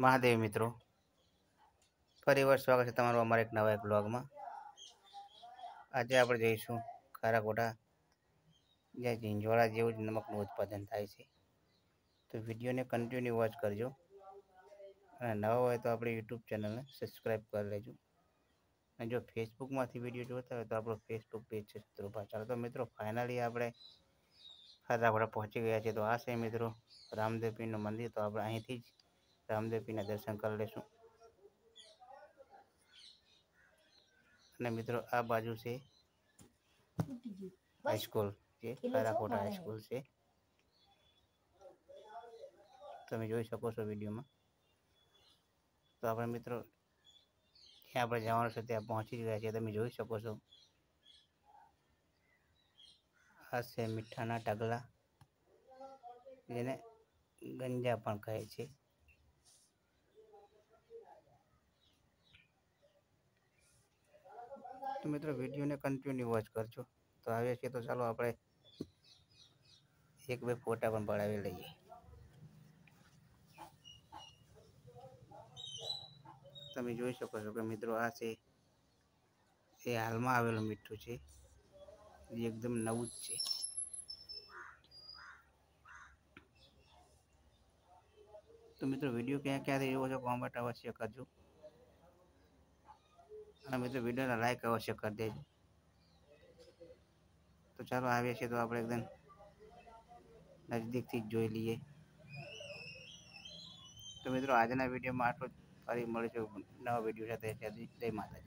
મહાદેવ મિત્રો, ફરીવાર સ્વાગત છે તમારું અમારા એક નવા એક બ્લોગમાં. આજે આપણે જઈશું ખારાકોટા, જ્યાં ઝીંઝવાડા જેવું જ નમકનું ઉત્પાદન થાય છે. તો વિડીયોને કન્ટિન્યુ વોચ કરજો અને નવા હોય તો આપણી યુટ્યુબ ચેનલને સબસ્ક્રાઈબ કરી લેજો. અને જો ફેસબુકમાંથી વિડીયો જોતા હોય તો આપણો ફેસબુક પેજ છે શત્રુભા. ચાલો તો મિત્રો, ફાઇનલી આપણે ખારાકોટા પહોંચી ગયા છે. તો આ છે મિત્રો રામદેવ પીરનું મંદિર. તો આપણે અહીંથી જ રામદેવ પીરના દર્શન કરી લઈશું. અને મિત્રો આ બાજુ છે હાઈસ્કૂલ, જે ખારાકોટા હાઈસ્કૂલ છે, તમે જોઈ શકો છો વિડીયોમાં. તો આપણે મિત્રો જ્યાં આપણે જવાનું છે ત્યાં પહોંચી ગયા છીએ, તમે જોઈ શકો છો. આ છે મીઠાના ઢગલા, જેને ગંજા પણ કહે છે. તો મિત્રો વિડીયોને કન્ટિન્યુ વોચ કરજો. તો આવ્યા છીએ તો ચાલો આપણે એક બે ફોટા પણ પડાવી લઈએ. તમે જોઈ શકો છો કે મિત્રો આ છે એ હાલમાં આવેલું મીઠું છે, જે એકદમ નવું જ છે. તો મિત્રો વિડીયો ક્યાંથી જોવો છો કોમેન્ટ અવશ્ય કરજો. અને મિત્રો વિડીયોને લાઈક અવશ્ય કરી દેજો. તો ચાલો આવીએ છીએ તો આપણે એકદમ નજદીકથી જ જોઈ લઈએ. તો મિત્રો આજના વિડીયોમાં આટલું જ. ફરી મળીશું નવા વિડીયો સાથે. જય માતાજી.